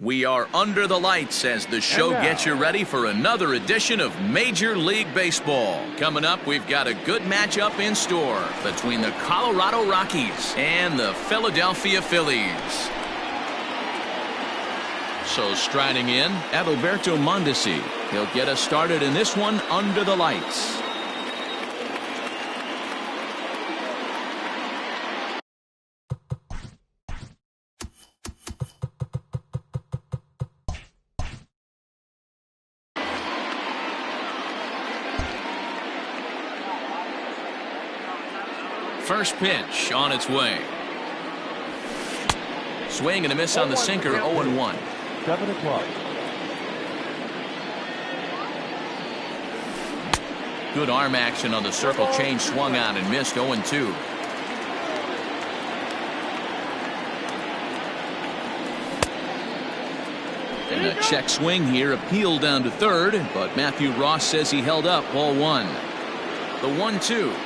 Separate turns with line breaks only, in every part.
We are under the lights as the show gets you ready for another edition of Major League Baseball. Coming up, we've got a good matchup in store between the Colorado Rockies and the Philadelphia Phillies. So striding in, Adalberto Mondesi. He'll get us started in this one under the lights. First pitch on its way. Swing and a miss on the sinker, 0-1.
7 o'clock.
Good arm action on the circle change, swung on and missed, 0-2. And a check swing here, appeal down to third, but Matthew Ross says he held up, ball one. The 1-2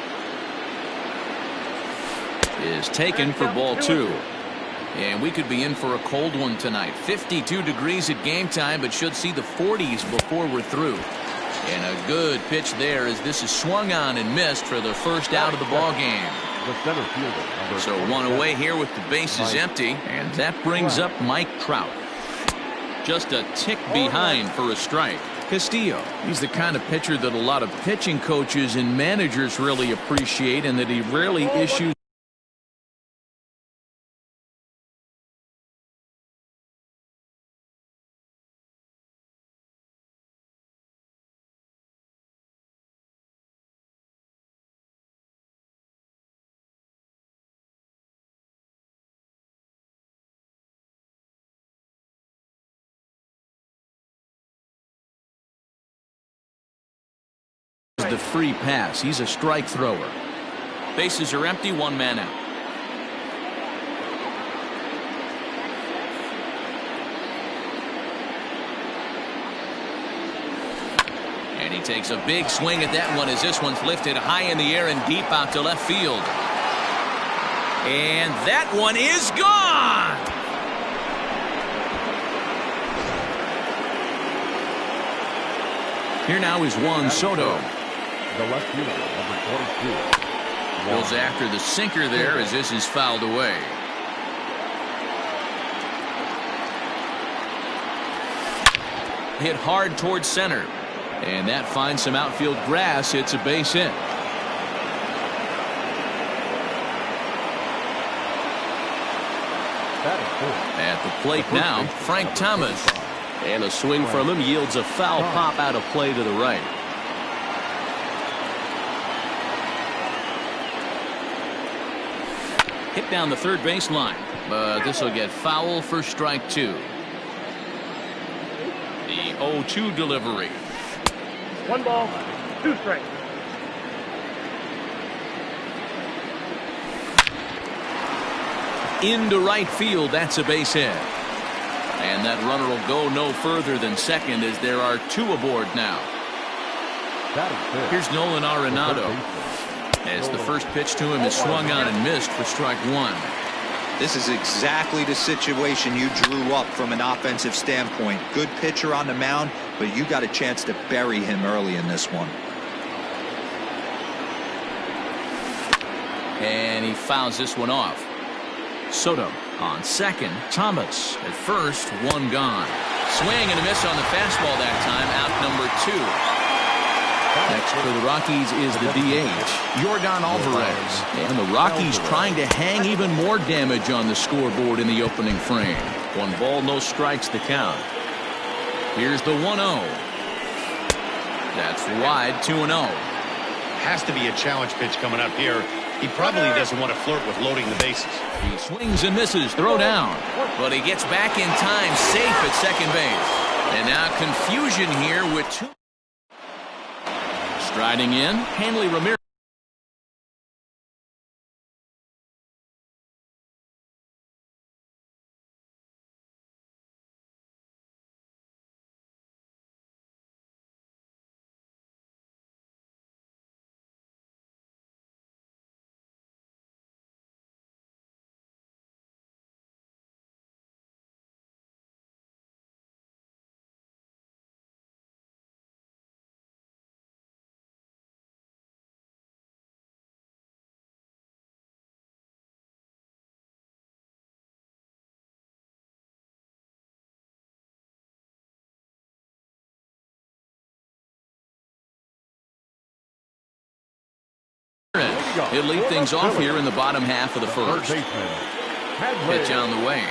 is taken for ball two. And we could be in for a cold one tonight. 52 degrees at game time, but should see the 40s before we're through. And a good pitch there as this is swung on and missed for the first out of the ball game. So one away here with the bases empty, and that brings up Mike Trout. Just a tick behind for a strike. Castillo, he's the kind of pitcher that a lot of pitching coaches and managers really appreciate, and that he rarely issues the free pass. He's a strike thrower. Bases are empty, one man out. And he takes a big swing at that one as this one's lifted high in the air and deep out to left field. And that one is gone. Here now is Juan Soto.
The left fielder, number 22.
Goes after the sinker there as this is fouled away. Hit hard towards center. And that finds some outfield grass. It's a base hit. At the plate now, Frank Thomas. And a swing from him yields a foul pop out of play to the right. Hit down the third baseline, but this will get foul for strike two. The 0-2 delivery.
1 ball, 2 strikes.
Into right field, that's a base hit. And that runner will go no further than second as there are 2 aboard now. Here's Nolan Arenado as the first pitch to him is swung on and missed for strike one.
This is exactly the situation you drew up from an offensive standpoint. Good pitcher on the mound, but you got a chance to bury him early in this one.
And he fouls this one off. Soto on second. Thomas at first, one gone. Swing and a miss on the fastball that time, out number 2. Next for the Rockies is the DH, Yordan Alvarez. And the Rockies trying to hang even more damage on the scoreboard in the opening frame. 1 ball, no strikes to count. Here's the 1-0. That's wide, 2-0.
Has to be a challenge pitch coming up here. He probably doesn't want to flirt with loading the bases.
He swings and misses, throw down. But he gets back in time, safe at second base. And now confusion here with 2. Striding in, Hanley Ramirez. He'll lead things off here in the bottom half of the first. Pitch on the way.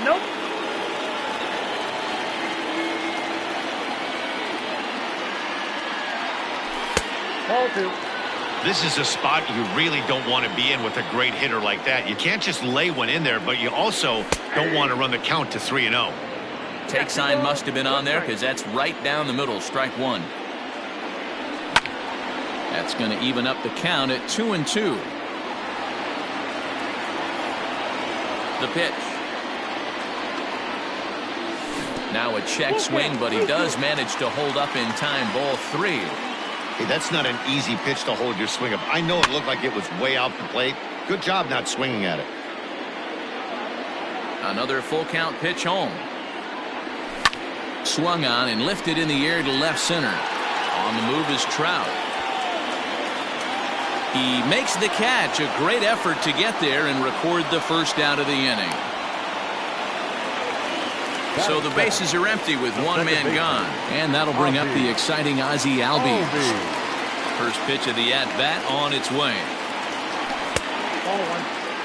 Nope. Ball 2.
This is a spot you really don't want to be in with a great hitter like that. You can't just lay one in there, but you also don't want to run the count to 3-0.
Take sign must have been on there because that's right down the middle. Strike one. That's going to even up the count at 2-2. The pitch. Now a check swing, but he does manage to hold up in time. Ball 3.
Hey, that's not an easy pitch to hold your swing up. I know it looked like it was way out the plate. Good job not swinging at it.
Another full count pitch home. Swung on and lifted in the air to left center. On the move is Trout. He makes the catch. A great effort to get there and record the first out of the inning. So the bases are empty with one man gone. And that'll bring up the exciting Ozzie Albies. First pitch of the at-bat on its way.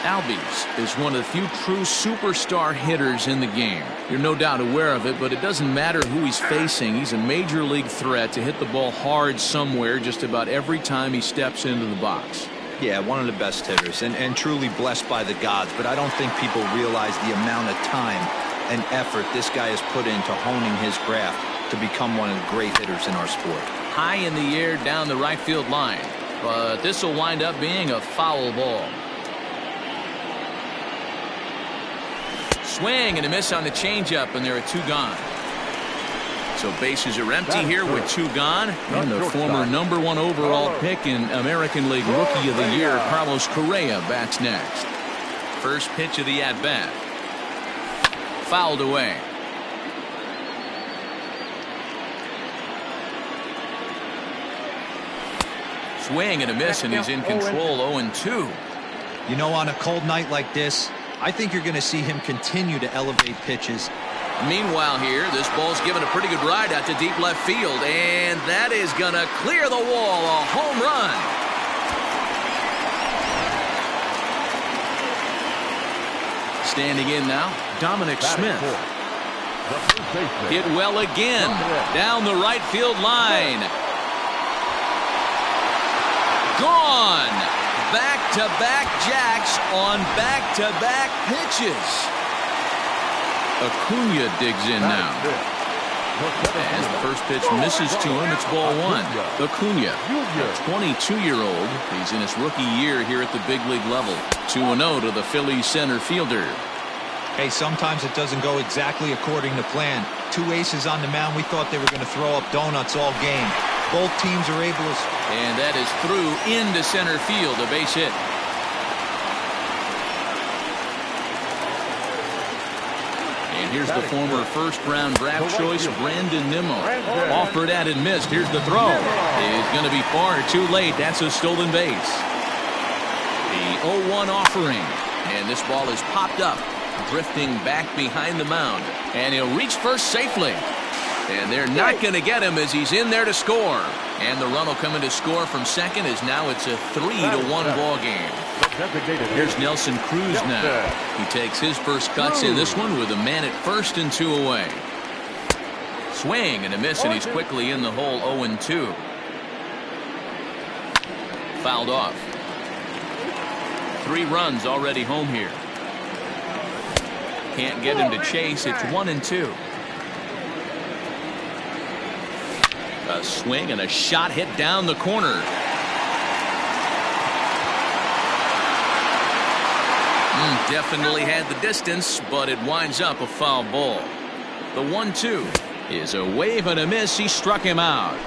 Albies is one of the few true superstar hitters in the game. You're no doubt aware of it, but it doesn't matter who he's facing. He's a major league threat to hit the ball hard somewhere just about every time he steps into the box.
Yeah, one of the best hitters and truly blessed by the gods, but I don't think people realize the amount of time and effort this guy has put into honing his craft to become one of the great hitters in our sport.
High in the air down the right field line, but this will wind up being a foul ball. Swing and a miss on the changeup, and there are two gone. So bases are empty here with two gone. And the former #1 overall pick in American League Rookie of the Year, Carlos Correa, bats next. First pitch of the at-bat. Fouled away. Swing and a miss, and he's in control. 0-2.
You know, on a cold night like this, I think you're going to see him continue to elevate pitches.
Meanwhile here, this ball's given a pretty good ride out to deep left field, and that is going to clear the wall. A home run. Standing in now, Dominic Smith. Hit well again down the right field line. Gone. Back-to-back jacks on back-to-back pitches. Acuna digs in now. As the first pitch misses to him, it's ball one. Acuna, a 22-year-old. He's in his rookie year here at the big league level. 2-0 to the Phillies center fielder.
Hey, sometimes it doesn't go exactly according to plan. Two aces on the mound. We thought they were going to throw up donuts all game. Both teams are able to...
And that is through into center field, a base hit. And here's the former first-round draft choice, Brandon Nimmo. Offered at and missed. Here's the throw. It's going to be far too late. That's a stolen base. The 0-1 offering. And this ball is popped up, drifting back behind the mound. And he'll reach first safely. And they're not going to get him as he's in there to score. And the run will come in to score from second as now it's a 3-1 ball game. Here's Nelson Cruz now. He takes his first cuts in this one with a man at first and 2 away. Swing and a miss, and he's quickly in the hole. 0-2. Fouled off. 3 runs already home here. Can't get him to chase. It's 1-2. A swing and a shot hit down the corner. Definitely had the distance, but it winds up a foul ball. The 1-2 is a wave and a miss. He struck him out.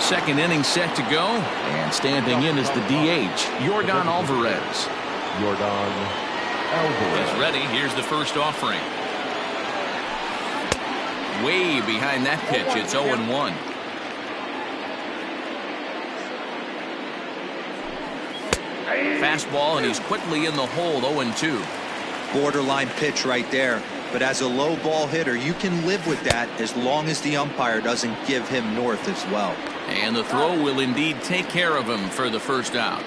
Second inning set to go, and standing in is the DH, Yordan Alvarez. He's ready. Here's the first offering. Way behind that pitch. It's 0-1. Fastball, and he's quickly in the hole. 0-2.
borderline pitch right there. But as a low ball hitter, you can live with that as long as the umpire doesn't give him north as well.
And the throw will indeed take care of him for the first out.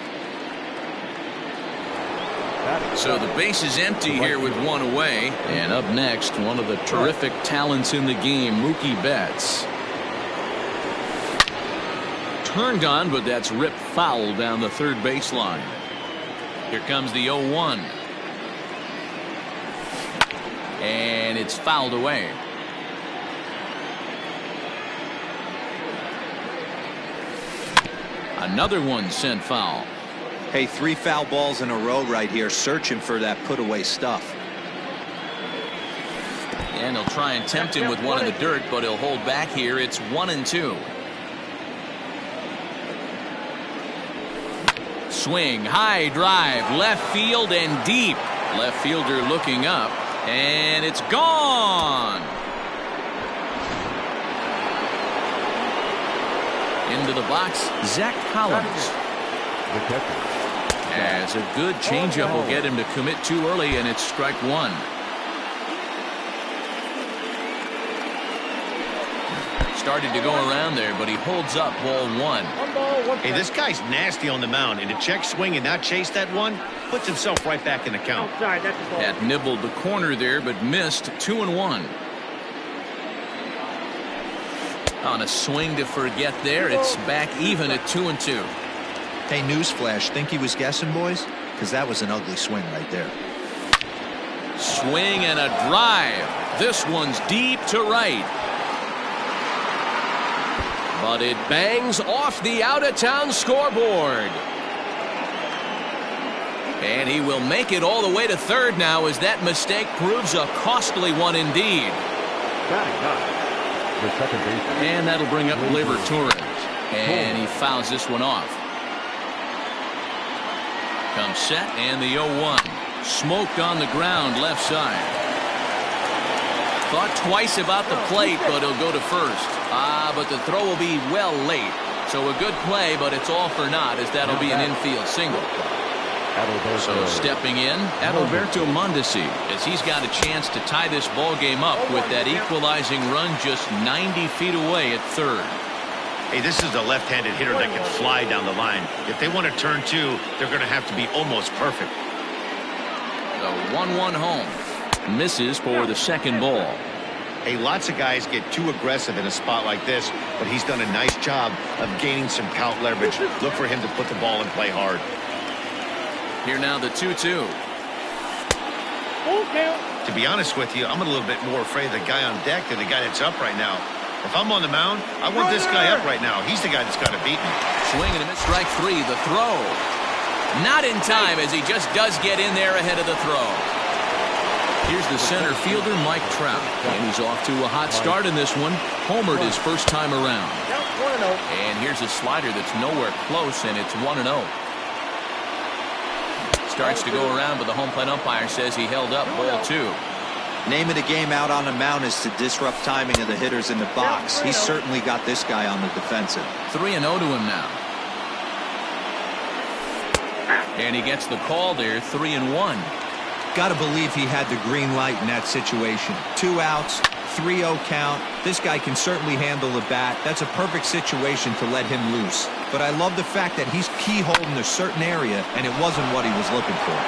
So the base is empty here with one away. And up next, one of the terrific talents in the game, Mookie Betts. Turned on, but that's ripped foul down the third baseline. Here comes the 0-1. And it's fouled away. Another one sent foul.
Hey, 3 foul balls in a row right here, searching for that put away stuff.
And he'll try and tempt him with one in the dirt, but he'll hold back here. It's 1-2. Swing, high drive, left field and deep. Left fielder looking up, and it's gone. Into the box, Zach Collins. As a good changeup will get him to commit too early, and it's strike one. Started to go around there, but he holds up ball one.
Hey, this guy's nasty on the mound, and to check swing and not chase that one puts himself right back in the count.
That nibbled the corner there, but missed. 2-1. On a swing to forget there, it's back even at 2-2.
Hey, newsflash, think he was guessing, boys? Because that was an ugly swing right there.
Swing and a drive. This one's deep to right. But it bangs off the out-of-town scoreboard. And he will make it all the way to third now as that mistake proves a costly one indeed. And that'll bring up Gleyber Torres. And he fouls this one off. Comes set and the 0-1. Smoked on the ground left side. Thought twice about the plate, but he'll go to first. But the throw will be well late. So a good play, but it's all for naught as that'll be an infield single. So stepping in, Adalberto Mondesi, as he's got a chance to tie this ball game up with that equalizing run just 90 feet away at third.
Hey, this is a left-handed hitter that can fly down the line. If they want to turn two, they're going to have to be almost perfect.
The 1-1 home. Misses for the second ball.
Hey, lots of guys get too aggressive in a spot like this, but he's done a nice job of gaining some count leverage. Look for him to put the ball and play hard.
Here now the 2-2.
To be honest with you, I'm a little bit more afraid of the guy on deck than the guy that's up right now. If I'm on the mound, I want this guy up right now. He's the guy that's got to beat me.
Swing and a miss, strike three. The throw. Not in time as he just does get in there ahead of the throw. Here's the center fielder, Mike Trout. And he's off to a hot start in this one. Homered his first time around. And here's a slider that's nowhere close, and it's 1-0. Starts to go around, but the home plate umpire says he held up ball two.
Name of the game out on the mound is to disrupt timing of the hitters in the box. He's certainly got this guy on the defensive.
3-0 to him now. And he gets the call there, 3-1.
Got to believe he had the green light in that situation. 2 outs, 3-0 count. This guy can certainly handle the bat. That's a perfect situation to let him loose. But I love the fact that he's keyholed in a certain area, and it wasn't what he was looking for.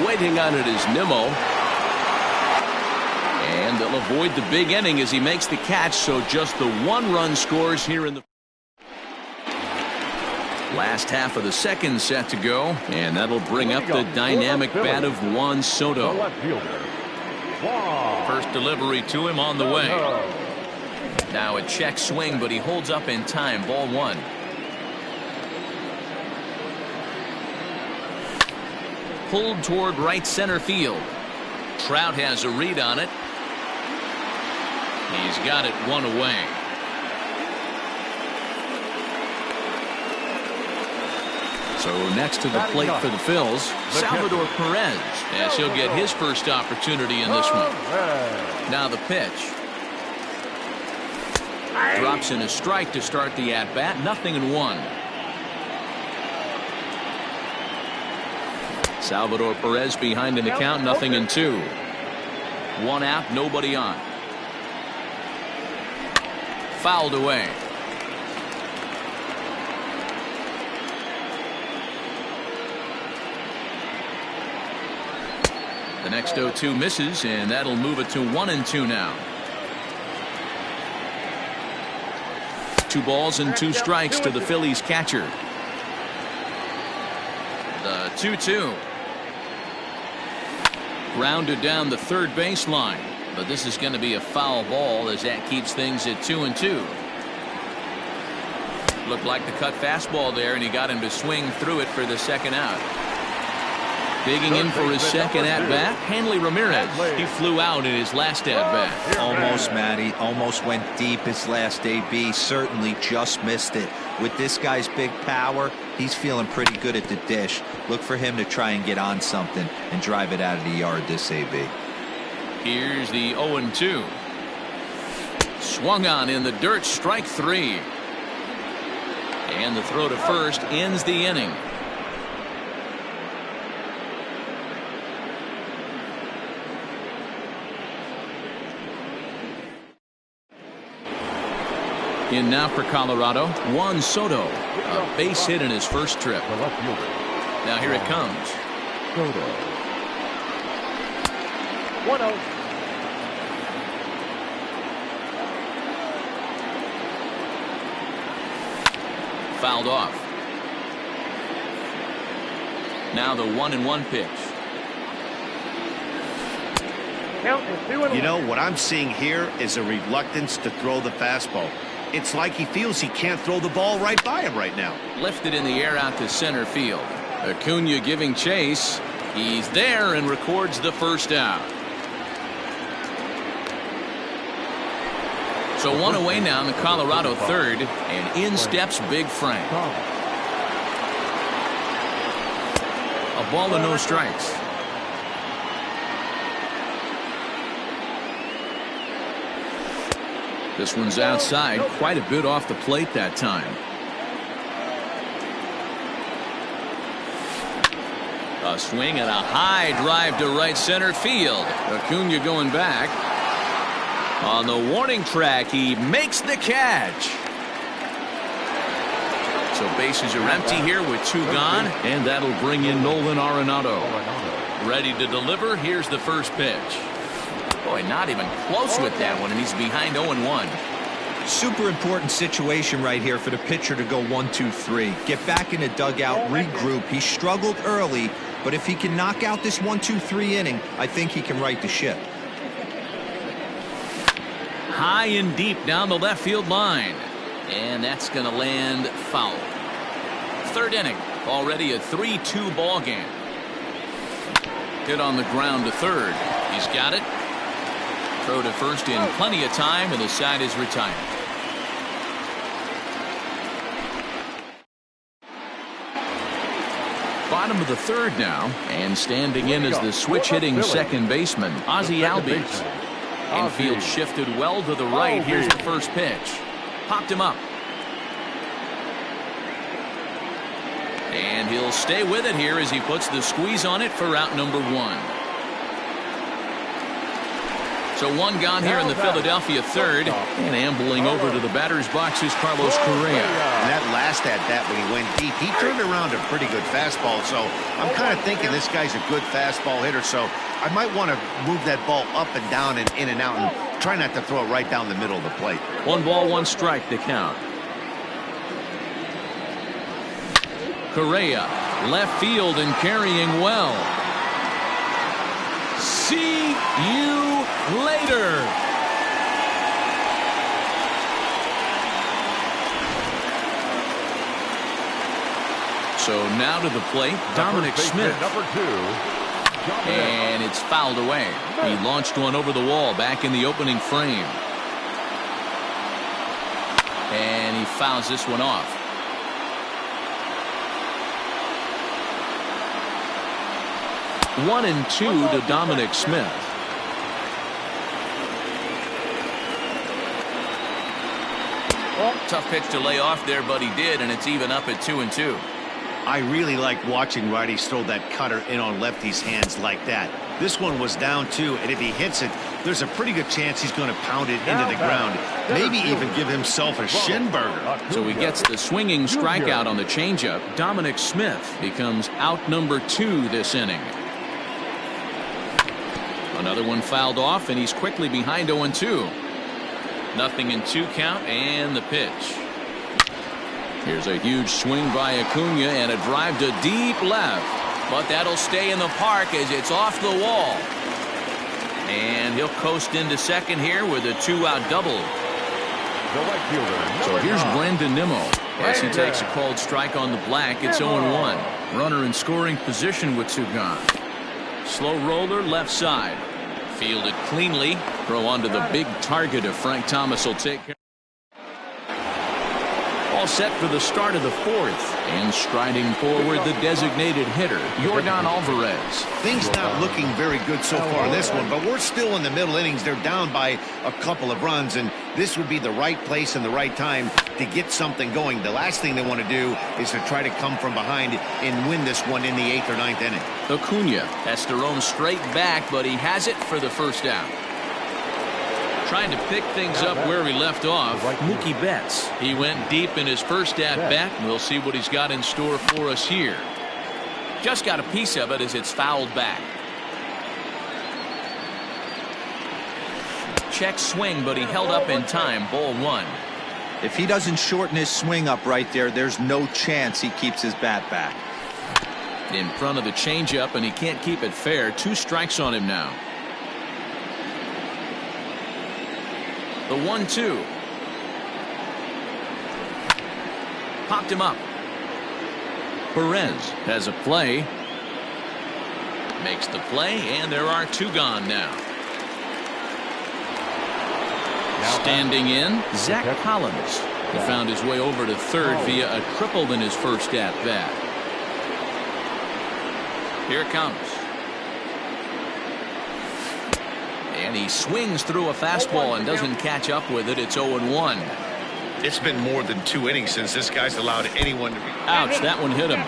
Waiting on it is Nimmo. And they'll avoid the big inning as he makes the catch, so just the 1 run scores here in the last half of the second set to go, and that'll bring up the dynamic bat of Juan Soto. First delivery to him on the way. Now a check swing, but he holds up in time. Ball 1. Pulled toward right center field. Trout has a read on it. He's got it 1 away. So next to the plate for the Phils, Salvador Perez, as he'll get his first opportunity in this one. Now the pitch. Drops in a strike to start the at-bat. 0-1. Salvador Perez behind in the count, 0-2. One out, nobody on. Fouled away. The next 0-2 misses, and that'll move it to 1-2 now. 2 balls and 2 strikes to the Phillies catcher. The 2-2. Grounded down the third baseline, but this is going to be a foul ball as that keeps things at 2-2. Looked like the cut fastball there, and he got him to swing through it for the second out. Digging in for his second at-bat, Hanley Ramirez. He flew out in his last at-bat.
Almost, Matty. Almost went deep his last AB. Certainly just missed it. With this guy's big power, he's feeling pretty good at the dish. Look for him to try and get on something and drive it out of the yard this AB.
Here's the 0-2. Swung on in the dirt, strike 3. And the throw to first ends the inning. In now for Colorado, Juan Soto. A base hit in his first trip. Now here it comes.
1-0.
Fouled off. Now the 1-1 pitch.
Count is 2-1.
You know, what I'm seeing here is a reluctance to throw the fastball. It's like he feels he can't throw the ball right by him right now.
Lifted in the air out to center field. Acuna giving chase. He's there and records the first out. So 1 away now in the Colorado third, and in steps Big Frank. A ball and no strikes. This one's outside, quite a bit off the plate that time. A swing and a high drive to right center field. Acuna going back. On the warning track, he makes the catch. So bases are empty here with 2 gone, and that'll bring in Nolan Arenado. Ready to deliver. Here's the first pitch. Boy, not even close with that one, and he's behind 0-1.
Super important situation right here for the pitcher to go 1-2-3. Get back in the dugout, regroup. He struggled early, but if he can knock out this 1-2-3 inning, I think he can right the ship.
High and deep down the left field line, and that's going to land foul. Third inning, already a 3-2 ball game. Hit on the ground to third. He's got it. Throw to first in plenty of time, and the side is retired. Bottom of the third now, and standing in is the switch-hitting second baseman, Ozzie Albies. Infield shifted well to the right. Here's the first pitch. Popped him up. And he'll stay with it here as he puts the squeeze on it for out number 1. So 1 gone here in the Philadelphia third, and ambling over to the batter's box is Carlos Correa.
And that last at-bat when he went deep, he turned around a pretty good fastball. So I'm kind of thinking this guy's a good fastball hitter. So I might want to move that ball up and down and in and out and try not to throw it right down the middle of the plate.
1 ball, 1 strike to count. Correa, left field and carrying well. See you later. So now to the plate, Dominic Smith. And it's fouled away. He launched one over the wall back in the opening frame. And he fouls this one off. One and 2 to Dominic Smith. Tough pitch to lay off there, but he did, and it's even up at 2-2.
I really like watching righties throw that cutter in on lefties' hands like that. This one was down too, and if he hits it, there's a pretty good chance he's going to pound it into the ground. Maybe even give himself a shin burger.
So he gets the swinging strikeout on the changeup. Dominic Smith becomes out number 2 this inning. Another one fouled off, and he's quickly behind 0-2. 0-2 count, and the pitch. Here's a huge swing by Acuna and a drive to deep left. But that'll stay in the park as it's off the wall. And he'll coast into second here with a 2-out double. So here's Brendan Nimmo as he takes a called strike on the black. It's 0-1. Runner in scoring position with 2 gone. Slow roller left side. Fielded cleanly. Throw onto the big target of Frank Thomas will take care. All set for the start of the 4th. And striding forward, the designated hitter, Yordan Alvarez.
Things not looking very good so far in this one, but we're still in the middle innings. They're down by a couple of runs, and this would be the right place and the right time to get something going. The last thing they want to do is to try to come from behind and win this one in the 8th or 9th inning.
Acuna has to roam straight back, but he has it for the first out. Trying to pick things up where he left off, Mookie Betts. He went deep in his first at-bat, and we'll see what he's got in store for us here. Just got a piece of it as it's fouled back. Check swing, but he held up in time. Ball 1.
If he doesn't shorten his swing up right there, there's no chance he keeps his bat back.
In front of the changeup, and he can't keep it fair. 2 strikes on him now. The 1-2. Popped him up. Perez has a play. Makes the play, and there are 2 gone now. Standing in, Zach Collins. He found his way over to third via a triple in his first at-bat. Here it comes. And he swings through a fastball and doesn't catch up with it. It's 0-1.
It's been more than 2 innings since this guy's allowed anyone to be.
Ouch, that one hit him.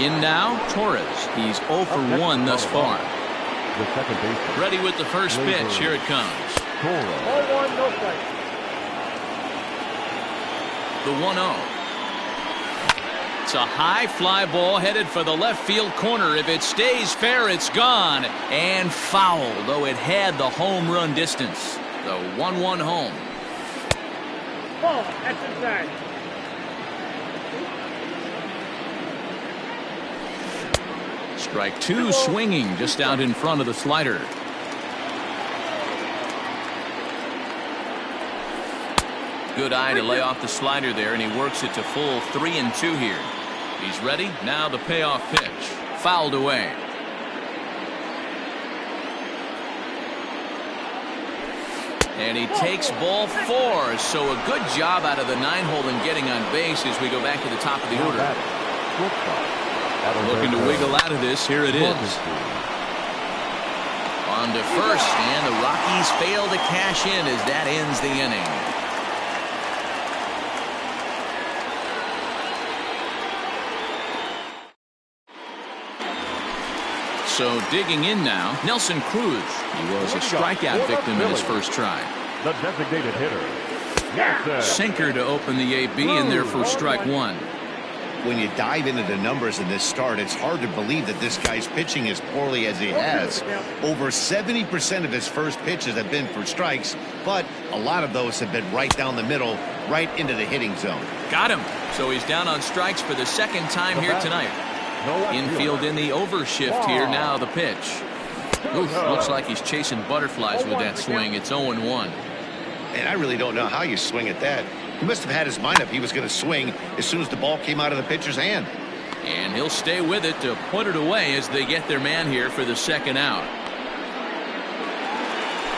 In now, Torres. He's 0 for 1 thus far. Ready with the first pitch. Here it comes.
0-1, no strike.
The 1-0. It's a high fly ball headed for the left field corner. If it stays fair, it's gone. And foul, though it had the home run distance. The 1-1 home.
Ball, that's inside.
Strike 2 swinging just out in front of the slider. Good eye to lay off the slider there, and he works it to full 3-2 here. He's ready. Now the payoff pitch. Fouled away. And he takes ball 4. So a good job out of the 9-hole in getting on base as we go back to the top of the order. Looking to wiggle out of this. Here it is. On to first, and the Rockies fail to cash in as that ends the inning. So digging in now, Nelson Cruz. He was a strikeout victim in his first try.
The designated hitter.
Sinker to open the AB, and there for strike 1.
When you dive into the numbers in this start, it's hard to believe that this guy's pitching as poorly as he has. Over 70% of his first pitches have been for strikes, but a lot of those have been right down the middle, right into the hitting zone.
Got him. So he's down on strikes for the second time here tonight. Infield in the overshift here. Now the pitch. Oof, looks like he's chasing butterflies with that swing. It's 0-1.
And I really don't know how you swing at that. He must have had his mind up he was going to swing as soon as the ball came out of the pitcher's hand.
And he'll stay with it to put it away as they get their man here for the second out.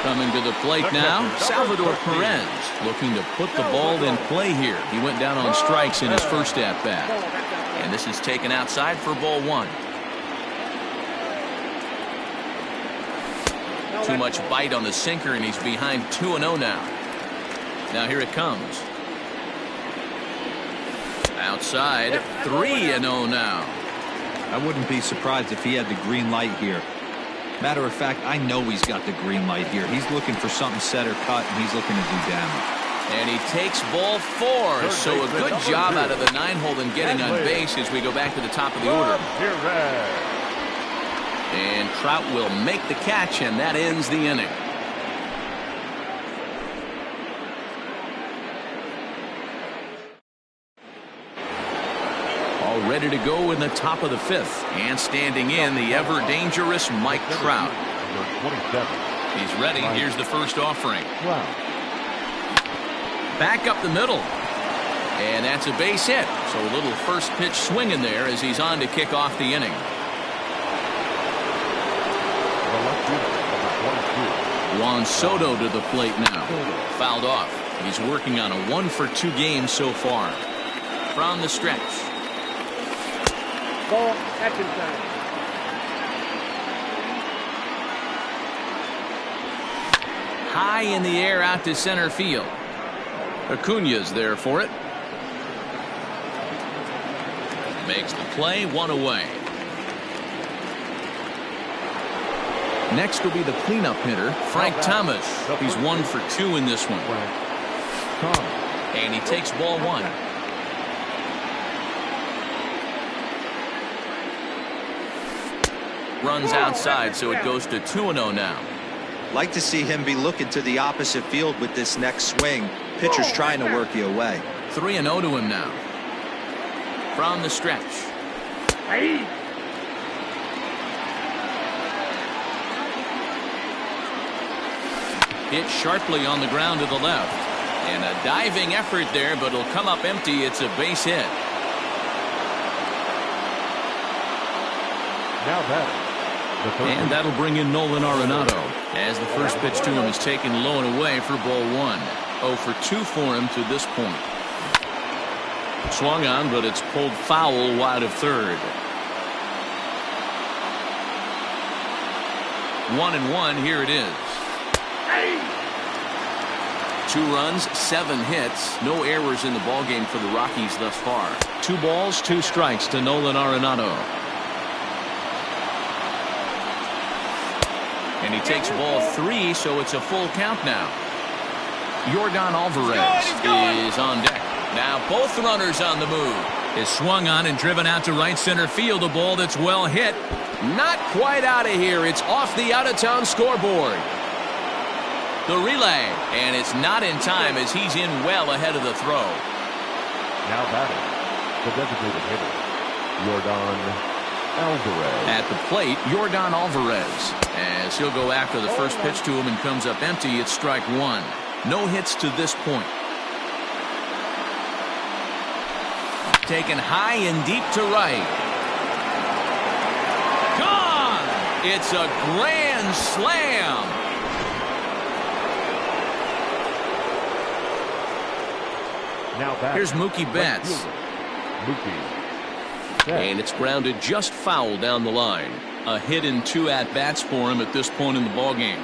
Coming to the plate now, Salvador Perez looking to put the ball in play here. He went down on strikes in his first at-bat. And this is taken outside for ball 1. Too much bite on the sinker, and he's behind 2-0 now. Now here it comes. outside. 3-0 now.
I wouldn't be surprised if he had the green light here. Matter of fact, I know he's got the green light here. He's looking for something set or cut, and he's looking to do damage.
And he takes ball 4. So a good job out of the 9-hole in getting on base as we go back to the top of the order. And Trout will make the catch, and that ends the inning. All ready to go in the top of the 5th. And standing in, the ever-dangerous Mike Trout. He's ready. Here's the first offering. Back up the middle. And that's a base hit. So a little first pitch swing in there as he's on to kick off the inning. Juan Soto to the plate now. Fouled off. He's working on a 1-for-2 game so far. From the stretch.
Ball at inside.
High in the air out to center field. Acuña's there for it. Makes the play, 1 away. Next will be the cleanup hitter, Frank Thomas. He's 1-for-2 in this one. And he takes ball 1. Runs outside, so it goes to 2-0 now.
Like to see him be looking to the opposite field with this next swing. Pitcher's trying to work you away.
3-0 to him now. From the stretch. Hit sharply on the ground to the left. And a diving effort there, but it'll come up empty. It's a base hit.
Now batting.
And that'll bring in Nolan Arenado as the first pitch to him is taken low and away for ball 1. 0-for-2 for him to this point. Swung on, but it's pulled foul wide of third. 1-1. Here it is. 2 runs, 7 hits, no errors in the ballgame for the Rockies thus far. 2 balls, 2 strikes to Nolan Arenado. And he takes ball 3, so it's a full count now. Yordan Alvarez is on deck. Now both runners on the move. Is swung on and driven out to right center field. A ball that's well hit. Not quite out of here. It's off the out-of-town scoreboard. The relay, and it's not in time as he's in well ahead of the throw.
Now batting. The designated hitter, Yordan Alvarez.
At the plate, Yordan Alvarez. As he'll go after the first pitch to him and comes up empty, it's strike 1. No hits to this point. Taken high and deep to right. Gone! It's a grand slam.
Now batting.
Here's Mookie Betts.
Mookie.
And it's grounded just foul down the line. A hit in 2 at-bats for him at this point in the ballgame.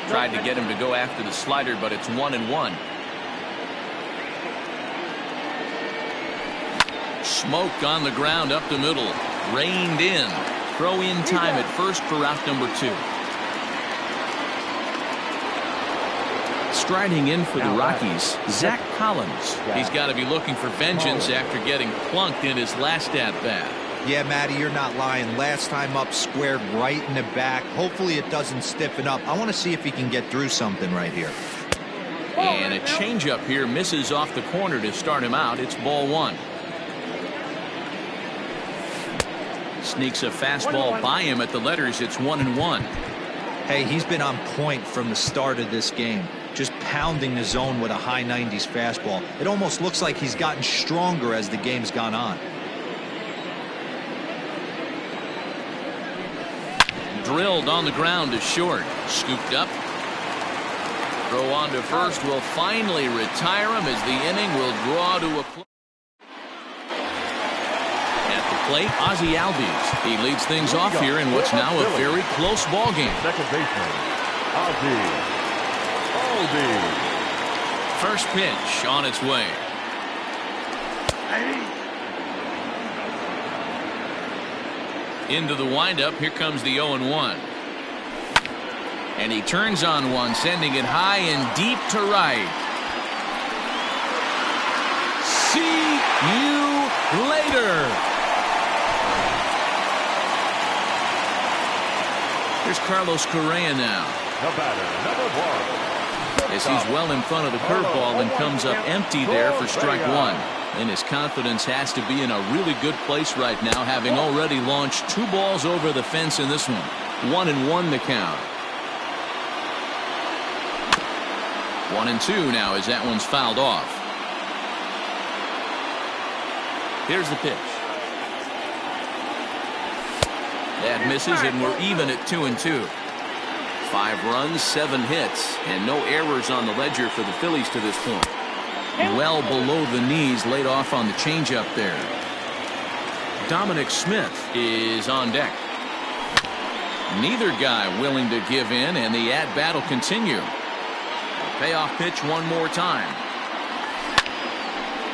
Tried to get him to go after the slider, but it's 1-1. Smoke on the ground up the middle. Reined in. Throw in time at first for out number 2. Striding in for the Rockies, Zach Collins. He's got to be looking for vengeance after getting plunked in his last at-bat.
Yeah, Matty, you're not lying. Last time up, squared right in the back. Hopefully it doesn't stiffen up. I want to see if he can get through something right here.
And a changeup here misses off the corner to start him out. It's ball 1. Sneaks a fastball by him at the letters. It's 1-1.
Hey, he's been on point from the start of this game. Just pounding the zone with a high 90s fastball. It almost looks like he's gotten stronger as the game's gone on.
Drilled on the ground to short. Scooped up. Throw on to first will finally retire him as the inning will draw to a close. At the plate, Ozzie Albies. He leads things off here in what's now a very close ball game.
Second baseman, Ozzie Albies.
First pitch on its way. Into the windup. Here comes the 0-1. And he turns on one, sending it high and deep to right. See you later. Here's Carlos Correa now.
The batter, number 1.
As he's well in front of the curveball and comes up empty there for strike one. And his confidence has to be in a really good place right now, having already launched 2 balls over the fence in this one. 1-1 the count. 1-2 now as that one's fouled off. Here's the pitch. That misses, and we're even at 2-2. 5 runs, 7 hits, and no errors on the ledger for the Phillies to this point. Well below the knees, laid off on the changeup there. Dominic Smith is on deck. Neither guy willing to give in, and the at-bat will continue. Payoff pitch one more time.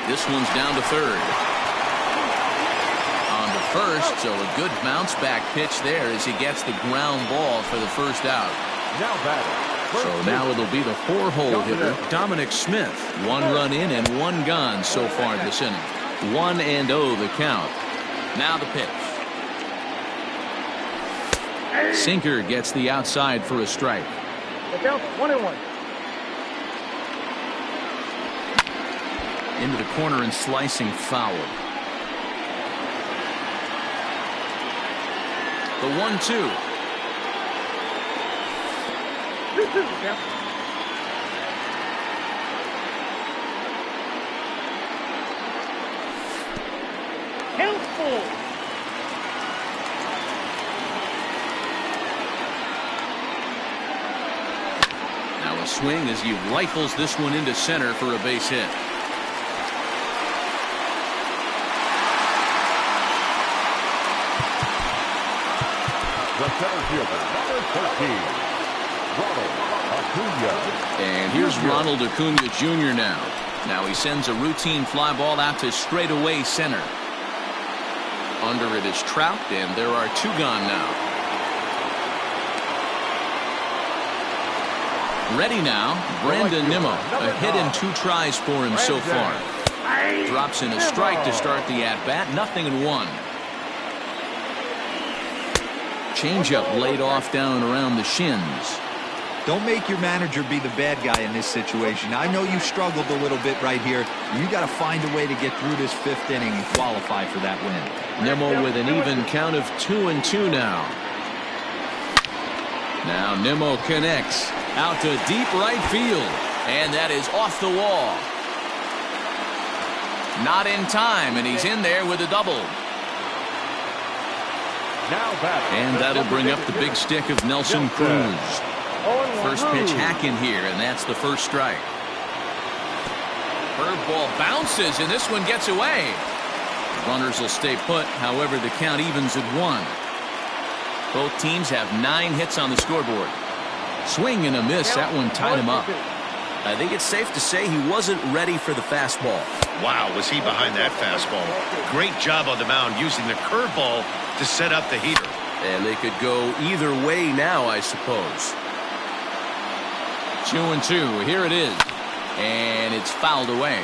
This one's down to third. On to first, so a good bounce back pitch there as he gets the ground ball for the first out.
Now batter.
So now it'll be the 4-hole hitter, Dominic Smith. 1 run in and 1 gone so far this inning. 1-0 the count. Now the pitch. Sinker gets the outside for a strike.
The count 1-1.
Into the corner and slicing foul. The 1-2.
Helpful.
Now a swing as he rifles this one into center for a base hit.
The center fielder, number 13.
And here's Ronald Acuna Jr. now. Now he sends a routine fly ball out to straightaway center. Under it is Trout, and there are 2 gone now. Ready now, Brandon Nimmo. A hit and 2 tries for him so far. Drops in a strike to start the at-bat. 0-1. Changeup laid off down around the shins.
Don't make your manager be the bad guy in this situation. I know you struggled a little bit right here. You got to find a way to get through this 5th inning and qualify for that win.
Nimmo with an even count of 2-2 now. Now Nimmo connects out to deep right field, and that is off the wall. Not in time, and he's in there with a double.
Now batter.
And that'll bring up the big stick of Nelson Cruz. First pitch hacking here, and that's the first strike. Curveball bounces, and this one gets away. Runners will stay put, however the count evens at 1. Both teams have 9 hits on the scoreboard. Swing and a miss, that one tied him up. I think it's safe to say he wasn't ready for the fastball.
Wow, was he behind that fastball. Great job on the mound using the curveball to set up the heater.
And they could go either way now, I suppose. 2-2. Here it is. And it's fouled away.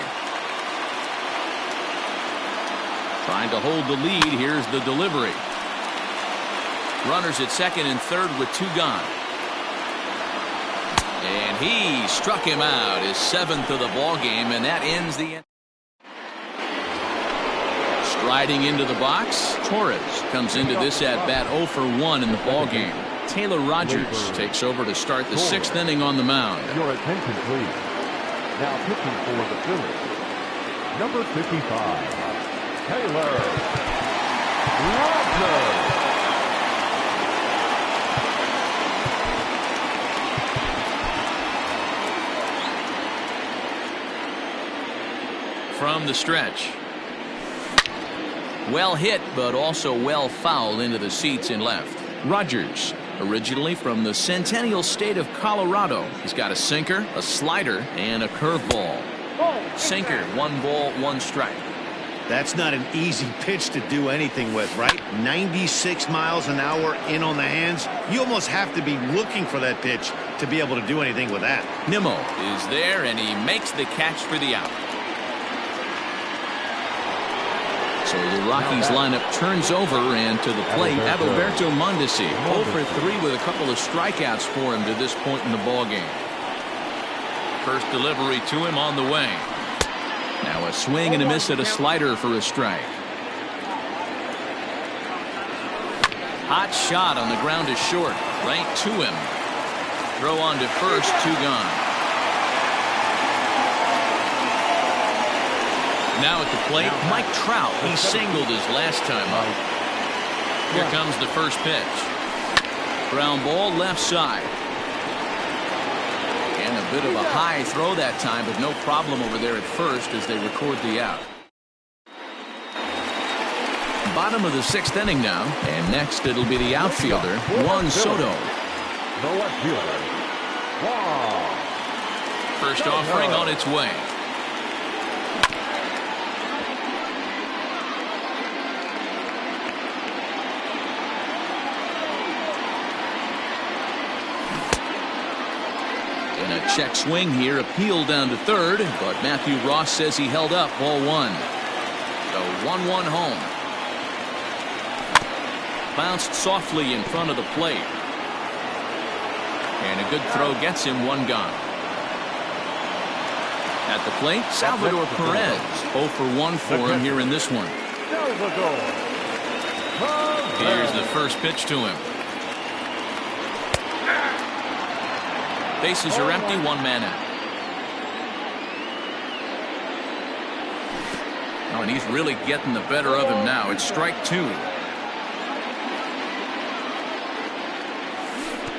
Trying to hold the lead. Here's the delivery. Runners at second and third with 2 gone. And he struck him out, his 7th of the ball game, and that ends the end. Striding into the box, Torres comes into this at bat 0 for 1 in the ball game. Taylor Rogers takes over to start the 6th inning on the mound.
Your attention, please. Now pitching for the Phillies, number 55, Taylor Rogers.
From the stretch. Well hit, but also well fouled into the seats in left. Rogers, Originally from the Centennial State of Colorado, he's got a sinker, a slider, and a curveball. Sinker, 1 ball, 1 strike.
That's not an easy pitch to do anything with, right? 96 miles an hour in on the hands. You almost have to be looking for that pitch to be able to do anything with that.
Nimmo is there, and he makes the catch for the out. So the Rockies lineup turns over, and to the plate, Adalberto Mondesi. 0 for 3 with a couple of strikeouts for him to this point in the ballgame. First delivery to him on the way. Now a swing and a miss at a slider for a strike. Hot shot on the ground is short. Right to him. Throw on to first, 2 gone. Now at the plate, Mike Trout. He singled his last time up. Here comes the first pitch. Ground ball left side. And a bit of a high throw that time, but no problem over there at first as they record the out. Bottom of the 6th inning now, and next it'll be the outfielder, Juan Soto.
The left fielder, Juan.
First offering on its way. And a check swing here, appealed down to third, but Matthew Ross says he held up, ball 1. So 1-1 home. Bounced softly in front of the plate. And a good throw gets him, 1 gone. At the plate, Salvador Perez. 0 for 1 for him here in this one. Here's the first pitch to him. Bases are empty, 1 man out. Oh, and he's really getting the better of him now. It's strike 2.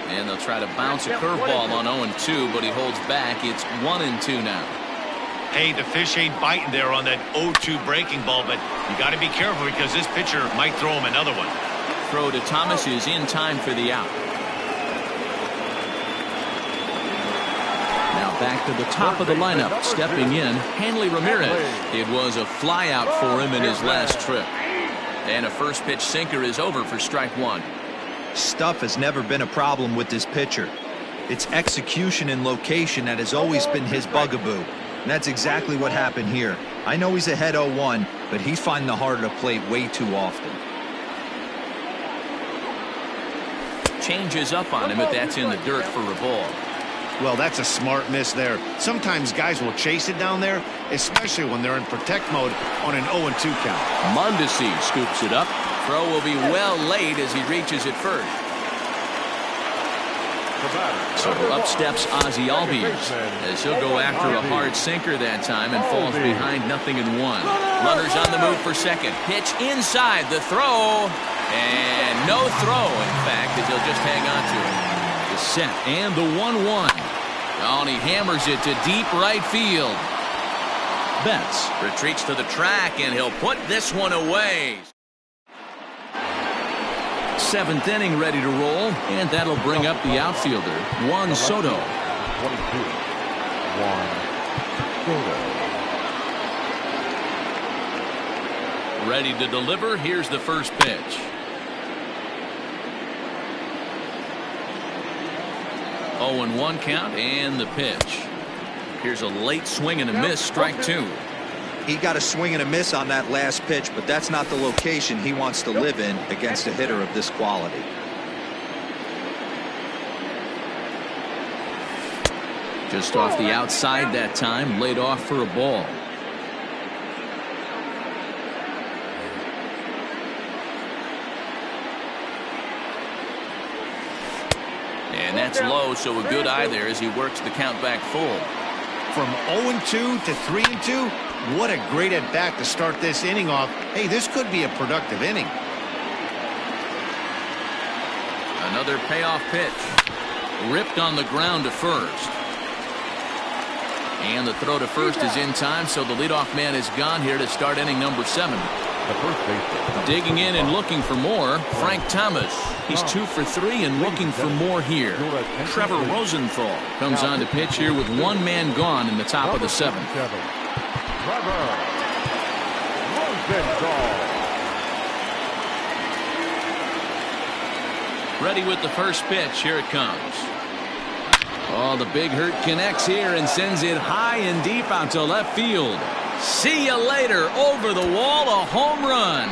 And they'll try to bounce a curveball on 0-2, but he holds back. It's 1-2 now.
Hey, the fish ain't biting there on that 0-2 breaking ball, but you got to be careful because this pitcher might throw him another one.
Throw to Thomas is in time for the out. Now back to the top of the lineup, stepping in, Hanley Ramirez. It was a fly out for him in his last trip. And a first pitch sinker is over for strike 1.
Stuff has never been a problem with this pitcher. It's execution and location that has always been his bugaboo. And that's exactly what happened here. I know he's ahead 0-1, but he's finding the heart of the plate way too often.
Changes up on him, but that's in the dirt for a ball.
Well, that's a smart miss there. Sometimes guys will chase it down there, especially when they're in protect mode on an 0-2 count.
Mondesi scoops it up. Throw will be well late as he reaches it first. So up steps Ozzie Albies as he'll go after a hard sinker that time and falls behind 0-1. Runners on the move for second. Pitch inside the throw. And no throw, in fact, as he'll just hang on to it. The set and the 1-1. Oh, and he hammers it to deep right field. Betts retreats to the track, and he'll put this one away. 7th inning ready to roll, and that'll bring up the outfielder, Juan Soto.
22. Juan Soto.
Ready to deliver. Here's the first pitch. 0-1 count, and the pitch. Here's a late swing and a miss, strike 2.
He got a swing and a miss on that last pitch, but that's not the location he wants to live in against a hitter of this quality.
Just off the outside that time, laid off for a ball. And that's low, so a good eye there as he works the count back full.
From 0-2 to 3-2, what a great at-bat to start this inning off. Hey, this could be a productive inning.
Another payoff pitch. Ripped on the ground to first. And the throw to first is in time, so the leadoff man is gone here to start inning number 7.
The first baseman.
Digging in and looking for more, Frank Thomas. He's 2 for 3 and looking for more here. Trevor Rosenthal comes on to pitch here with one man gone in the top of the 7th.
Trevor Rosenthal.
Ready with the first pitch. Here it comes. Oh, the big hurt connects here and sends it high and deep out to left field. See you later. Over the wall, a home run.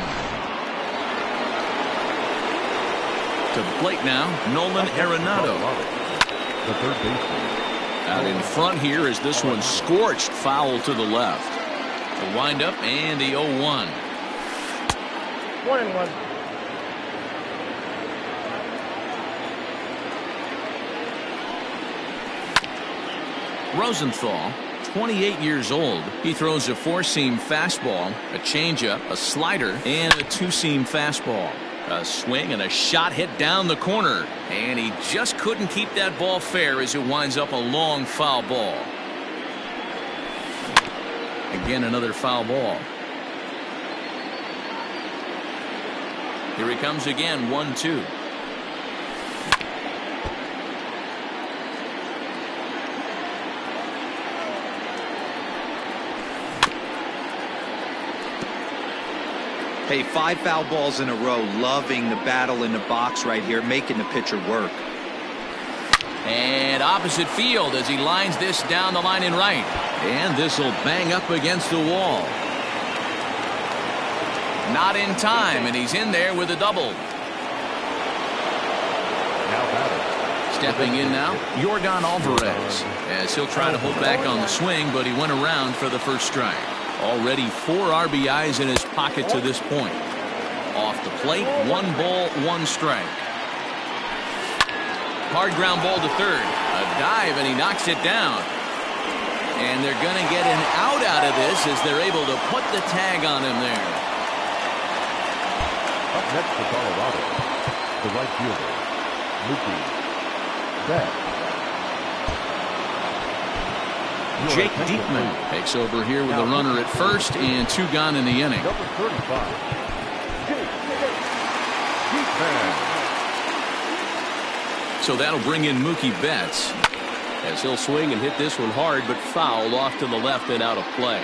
To the plate now, Nolan Arenado.
The third baseman.
Out in front here is this one scorched foul to the left. The windup and the 0-1.
1-1.
Rosenthal, 28 years old. He throws a 4-seam fastball, a changeup, a slider, and a 2-seam fastball. A swing and a shot hit down the corner. And he just couldn't keep that ball fair as it winds up a long foul ball. Again, another foul ball. Here he comes again, 1-2.
Hey, 5 foul balls in a row. Loving the battle in the box right here, making the pitcher work.
And opposite field as he lines this down the line in right. And this will bang up against the wall. Not in time, and he's in there with a double.
Now batter.
Stepping in now, Yordan Alvarez. As he'll try to hold back on the swing, but he went around for the first strike. Already 4 RBIs in his pocket to this point. Off the plate, 1 ball, 1 strike. Hard ground ball to third. A dive, and he knocks it down. And they're going to get an out of this as they're able to put the tag on him there.
Up next for Colorado, the right fielder, Mookie Betts.
Jake Diekman takes over here with a runner at first and 2 gone in the inning.
Number 35, Jake Diekman.
So that'll bring in Mookie Betts as he'll swing and hit this one hard, but fouled off to the left and out of play.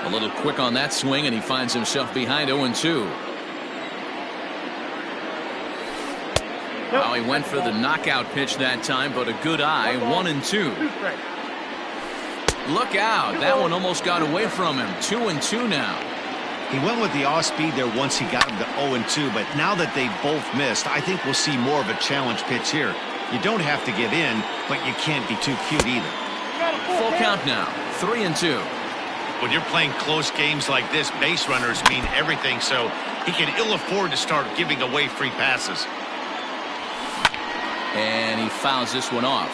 A little quick on that swing, and he finds himself behind 0-2. Well, he went for the knockout pitch that time, but a good eye, 1-2. Look out. That one almost got away from him. 2-2 now.
He went with the off speed there once he got him to 0-2, but now that they both missed, I think we'll see more of a challenge pitch here. You don't have to get in, but you can't be too cute either.
Full count now, 3-2.
When you're playing close games like this, base runners mean everything, so he can ill afford to start giving away free passes.
And he fouls this one off.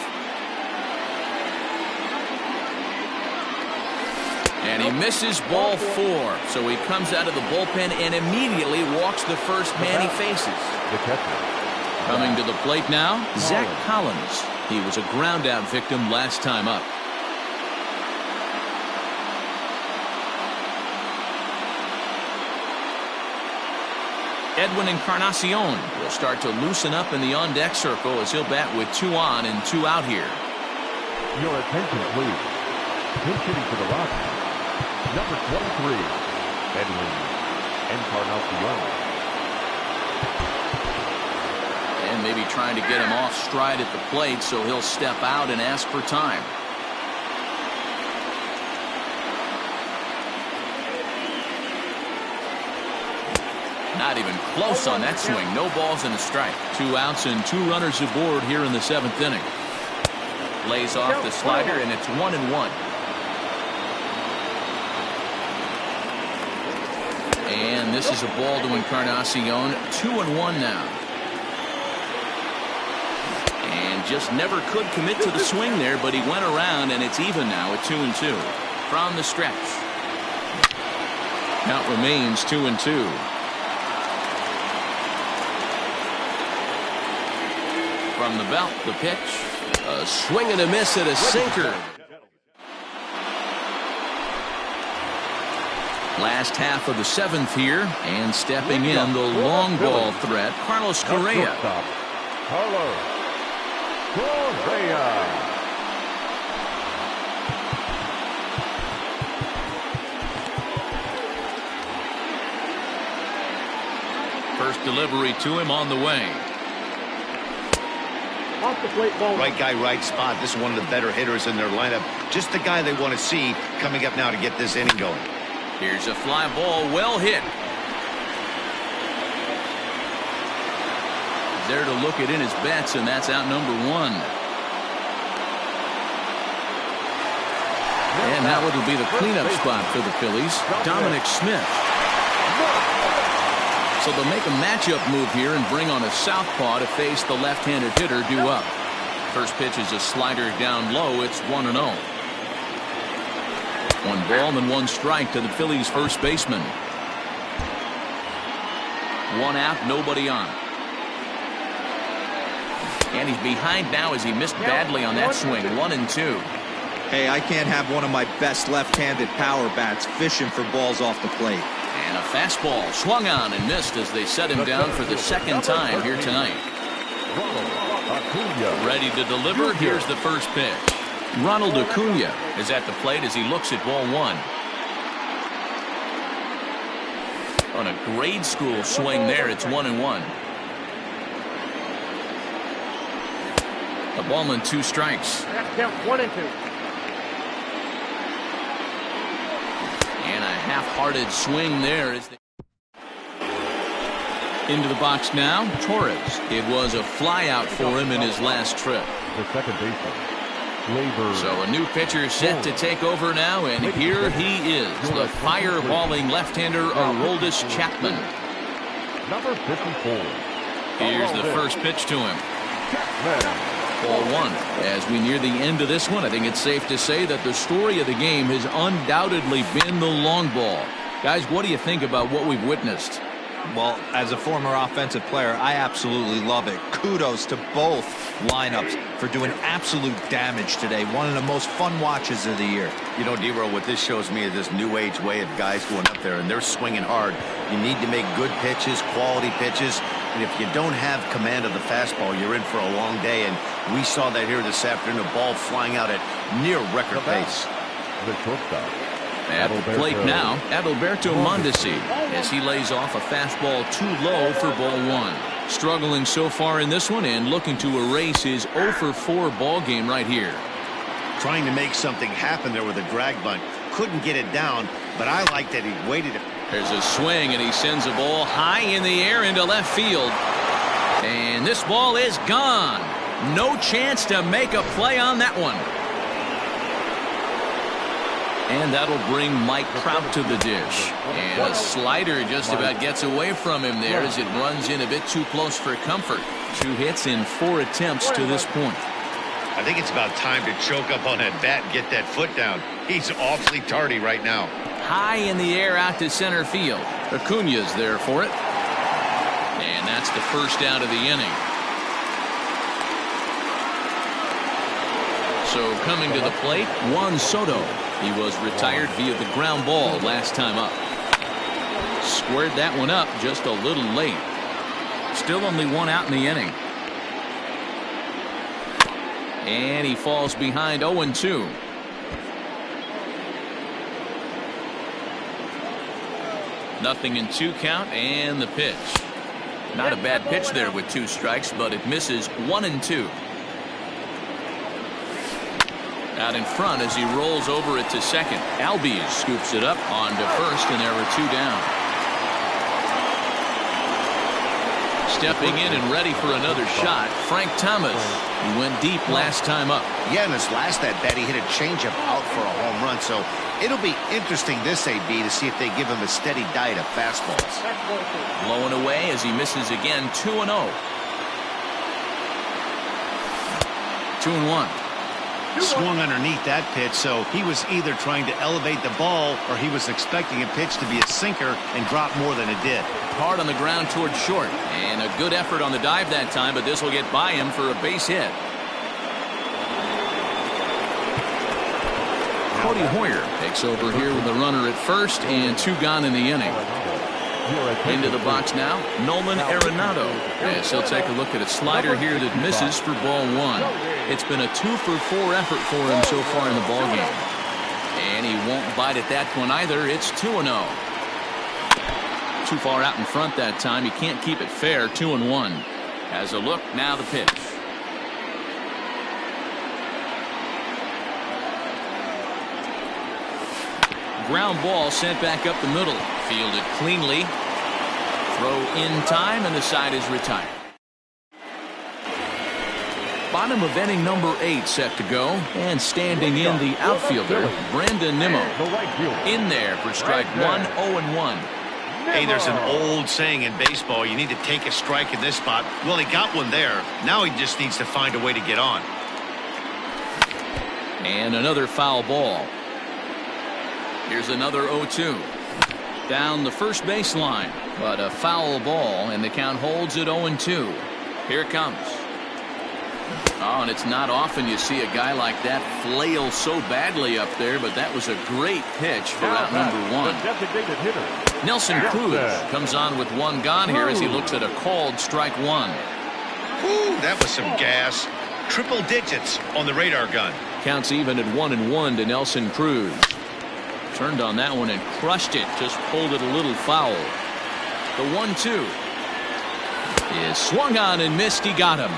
And he misses ball 4. So he comes out of the bullpen and immediately walks the first man he faces.
The catcher.
Coming to the plate now, Zach Collins. He was a ground out victim last time up. Edwin Encarnacion will start to loosen up in the on-deck circle as he'll bat with 2 on and 2 out here.
Your attention, please. Pinch hitting for the Rockies, number 23, Edwin Encarnacion.
And maybe trying to get him off stride at the plate, so he'll step out and ask for time. Not even close on that swing. No balls and a strike. 2 outs and 2 runners aboard here in the 7th inning. Lays off the slider, and it's 1-1. And this is a ball to Encarnacion. 2-1 now. And just never could commit to the swing there, but he went around, and it's even now at 2-2. From the stretch. Count remains 2-2. From the belt, the pitch. A swing and a miss at a sinker. Last half of the 7th here, and stepping in the long ball threat, Carlos Correa.
Carlos Correa.
First delivery to him on the way.
Off the plate ball.
Right guy, right spot. This is one of the better hitters in their lineup. Just the guy they want to see coming up now to get this inning going.
Here's a fly ball, well hit. There to look it in his bets, and that's out number 1. And now it'll be the cleanup spot for the Phillies, Dominic Smith. So they'll make a matchup move here and bring on a southpaw to face the left-handed hitter due up. First pitch is a slider down low. It's 1-0. 1 ball and 1 strike to the Phillies first baseman. 1 out, nobody on. And he's behind now as he missed badly on that swing. 1-2.
Hey, I can't have one of my best left-handed power bats fishing for balls off the plate.
And a fastball swung on and missed as they set him down for the 2nd time here tonight. Ready to deliver. Here's the first pitch. Ronald Acuna is at the plate as he looks at ball 1. On a grade school swing there, it's 1-1. A ball and 2 strikes.
Count 1-2.
And a half-hearted swing there. Into the box now, Torres. It was a fly-out for him in his last trip.
The second baseman.
So a new pitcher set to take over now, and here he is, the fireballing left-hander Aroldis Chapman.
Number 54.
Here's the first pitch to him. Ball 1. As we near the end of this one, I think it's safe to say that the story of the game has undoubtedly been the long ball. Guys, what do you think about what we've witnessed?
Well, as a former offensive player, I absolutely love it. Kudos to both lineups for doing absolute damage today. One of the most fun watches of the year.
You know, D-Roll, what this shows me is this new age way of guys going up there, and they're swinging hard. You need to make good pitches, quality pitches, and if you don't have command of the fastball, you're in for a long day, and we saw that here this afternoon, a ball flying out at near record pace.
The shortstop.
At the plate now, Adalberto Mondesi, as he lays off a fastball too low for ball 1. Struggling so far in this one and looking to erase his 0-for-4 ball game right here.
Trying to make something happen there with a drag bunt. Couldn't get it down, but I like that he waited.
There's a swing, and he sends a ball high in the air into left field. And this ball is gone. No chance to make a play on that one. And that'll bring Mike Trout to the dish. And a slider just about gets away from him there as it runs in a bit too close for comfort. 2 hits in 4 attempts to this point.
I think it's about time to choke up on that bat and get that foot down. He's awfully tardy right now.
High in the air out to center field. Acuna's there for it. And that's the first out of the inning. So coming to the plate, Juan Soto. He was retired via the ground ball last time up. Squared that one up just a little late. Still only 1 out in the inning. And he falls behind 0-2. Nothing in 2 count, and the pitch. Not a bad pitch there with 2 strikes, but it misses 1-2. Out in front as he rolls over it to second. Albies scoops it up onto first, and there are 2 down. Stepping in and ready for another shot, Frank Thomas. He went deep last time up.
Yeah, in his last at-bat, he hit a changeup out for a home run, so it'll be interesting this AB to see if they give him a steady diet of fastballs.
Blowing away as he misses again. 2-0. 2-1.
Swung underneath that pitch, so he was either trying to elevate the ball or he was expecting a pitch to be a sinker and drop more than it did.
Hard on the ground towards short, and a good effort on the dive that time, but this will get by him for a base hit. Cody Hoyer takes over here with a runner at first and 2 gone in the inning. Into the box now, Nolan Arenado, as he'll take a look at a slider here that misses for ball 1. It's been a 2-for-4 effort for him so far in the ballgame. And he won't bite at that one either. It's 2-0. Too far out in front that time. He can't keep it fair. 2-1. Has a look, now the pitch. Ground ball sent back up the middle. Fielded cleanly. Throw in time, and the side is retired. Bottom of inning number 8 set to go. And standing in the outfielder, Brandon Nimmo. In there for strike 1, 0-1.
Hey, there's an old saying in baseball, you need to take a strike in this spot. Well, he got one there. Now he just needs to find a way to get on.
And another foul ball. Here's another 0-2. Down the first baseline, but a foul ball, and the count holds at 0-2. Here it comes. Oh, and it's not often you see a guy like that flail so badly up there, but that was a great pitch for out number 1. Nelson Cruz comes on with 1 gone here as he looks at a called strike 1.
Ooh, that was some gas. Triple digits on the radar gun.
Counts even at 1-1 to Nelson Cruz. Turned on that one and crushed it. Just pulled it a little foul. The 1-2 is swung on and missed. He got him.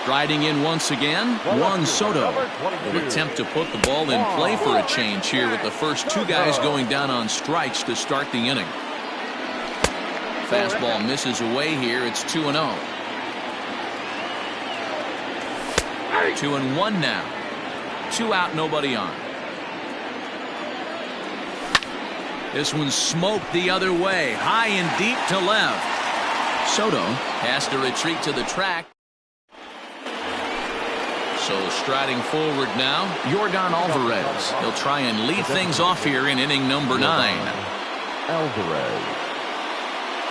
Striding in once again, Juan Soto will attempt to put the ball in play for a change here with the first 2 guys going down on strikes to start the inning. Fastball misses away here. It's 2-0. 2-1 now. 2 out, nobody on. This one's smoked the other way, high and deep to left. Soto has to retreat to the track. So striding forward now, Yordan Alvarez. He'll try and lead things off here in inning number 9.
Alvarez.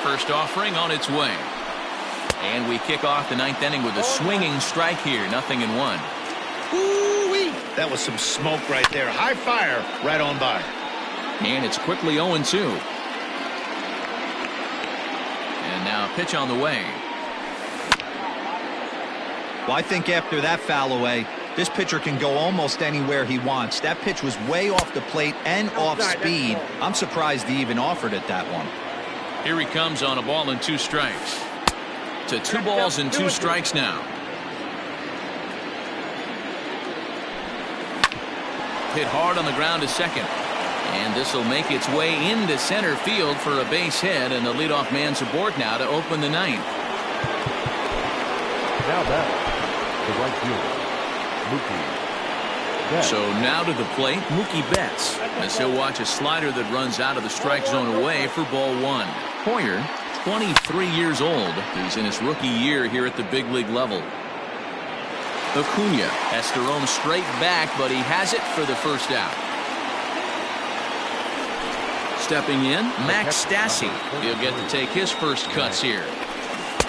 First offering on its way. And we kick off the 9th inning with a swinging strike here. 0-1.
Ooh-wee. That was some smoke right there. High fire right on by.
And it's quickly 0-2. And now a pitch on the way.
Well, I think after that foul away, this pitcher can go almost anywhere he wants. That pitch was way off the plate and off speed. I'm surprised he even offered it that one.
Here he comes on a ball and 2 strikes. To 2 balls and 2 strikes now. Hit hard on the ground to second. And this will make its way into center field for a base hit, and the leadoff man's aboard now to open the 9th.
Now back, the right fielder, Mookie Betts.
So now to the plate, Mookie Betts, as he'll watch a slider that runs out of the strike zone away for ball 1. Hoyer, 23 years old. He's in his rookie year here at the big league level. Acuna has to roam straight back, but he has it for the first out. Stepping in, Max Stassi. He'll get to take his first cuts here.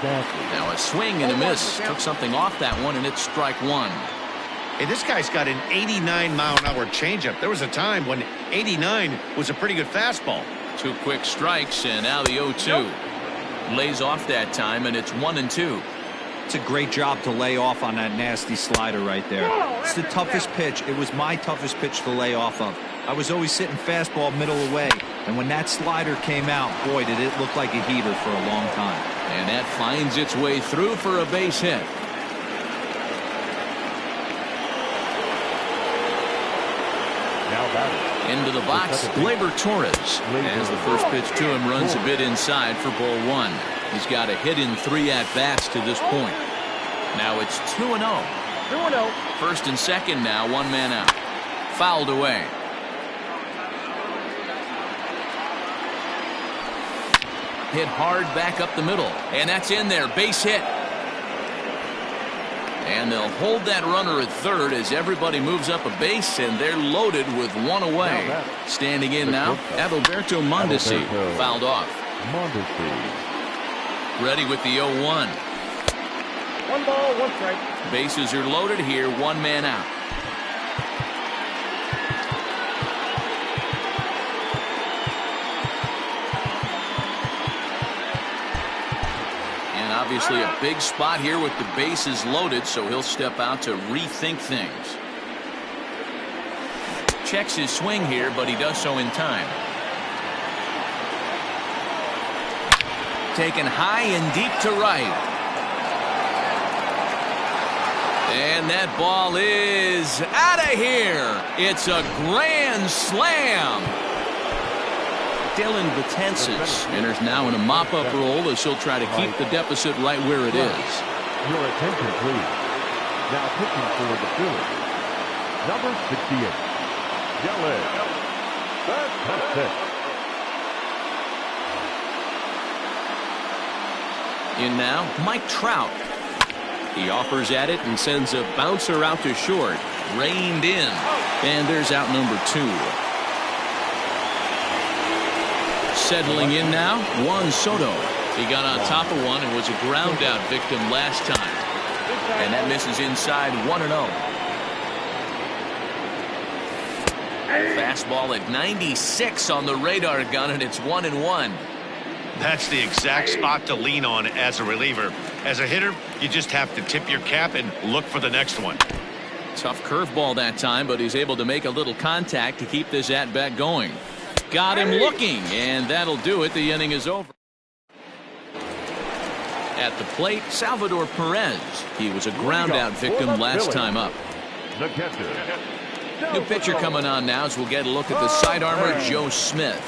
Now a swing and a miss. Took something off that one, and it's strike 1.
Hey, this guy's got an 89-mile-an-hour changeup. There was a time when 89 was a pretty good fastball.
2 quick strikes, and now the 0-2. Lays off that time, and it's 1-2.
It's a great job to lay off on that nasty slider right there. It's the toughest pitch. It was my toughest pitch to lay off of. I was always sitting fastball middle away, and when that slider came out, boy, did it look like a heater for a long time.
And that finds its way through for a base hit.
Now batting.
Into the box, Gleyber Torres. As the first pitch to him runs a bit inside for ball 1. He's got a hit in 3 at-bats to this point. Now it's 2-0.
2-0.
First and second now, 1 man out. Fouled away. Hit hard back up the middle, and that's in there. Base hit. And they'll hold that runner at third as everybody moves up a base, and they're loaded with 1 away. Standing in now, Adalberto Mondesi fouled off. Ready with the 0-1.
1 ball, 1 strike.
Bases are loaded here, 1 man out. Obviously a big spot here with the bases loaded, so he'll step out to rethink things. Checks his swing here, but he does so in time. Taken high and deep to right. And that ball is out of here. It's a grand slam. Dylan Betances enters now in a mop-up role as he'll try to keep the deficit right where it is.
Your attention, please. Now pitching for the Phillies, number 68, Dylan Betances.
In now, Mike Trout. He offers at it and sends a bouncer out to short. Reined in. And there's out number 2. Settling in now, Juan Soto. He got on top of one and was a ground out victim last time. And that misses inside 1-0. Fastball at 96 on the radar gun, and it's 1-1.
That's the exact spot to lean on as a reliever. As a hitter, you just have to tip your cap and look for the next one.
Tough curveball that time, but he's able to make a little contact to keep this at-bat going. Got him looking, and that'll do it. The inning is over. At the plate, Salvador Perez. He was a ground-out victim last time up. New pitcher coming on now as we'll get a look at the side armor, Joe Smith.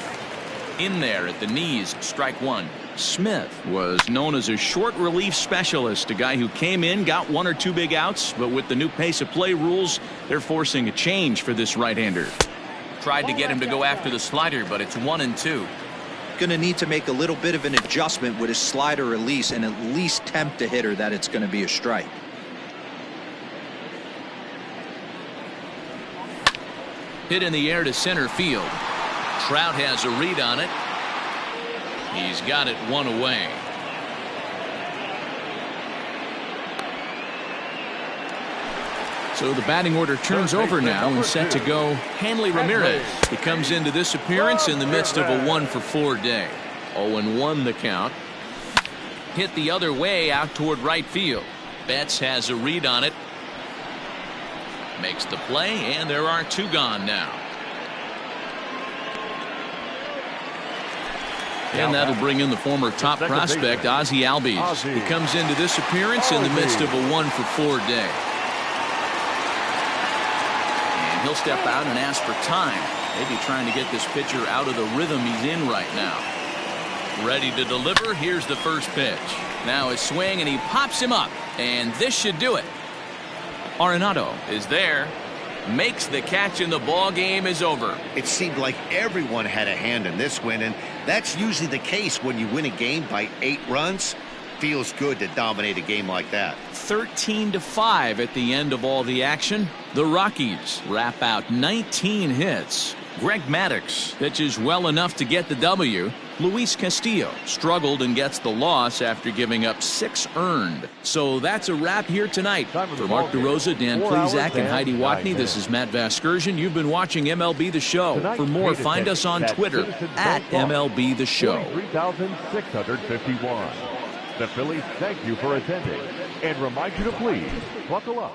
In there at the knees, strike 1. Smith was known as a short relief specialist, a guy who came in, got 1 or 2 big outs, but with the new pace of play rules, they're forcing a change for this right-hander. Tried to get him to go after the slider, but it's 1-2.
Going to need to make a little bit of an adjustment with his slider release and at least tempt the hitter that it's going to be a strike.
Hit in the air to center field. Trout has a read on it. He's got it 1 away. So the batting order turns over now and set to go Hanley Ramirez. He comes into this appearance in the midst of a 1-for-4 day. 0-1 the count. Hit the other way out toward right field. Betts has a read on it. Makes the play, and there are 2 gone now. And that'll bring in the former top prospect, Ozzie Albies. He comes into this appearance in the midst of a 1-for-4 day. And he'll step out and ask for time. Maybe trying to get this pitcher out of the rhythm he's in right now. Ready to deliver. Here's the first pitch. Now a swing, and he pops him up. And this should do it. Arenado is there. Makes the catch, and the ball game is over.
It seemed like everyone had a hand in this win, and that's usually the case when you win a game by 8 runs. Feels good to dominate a game like that.
13-5 at the end of all the action. The Rockies wrap out 19 hits. Greg Maddux pitches well enough to get the W. Luis Castillo struggled and gets the loss after giving up 6 earned. So that's a wrap here tonight. For Mark DeRosa, Dan Plezak, and Heidi Watney, this is Matt Vasgersian. You've been watching MLB The Show. For more, find us on Twitter at MLB The Show.
43,651. The Phillies thank you for attending and remind you to please buckle up.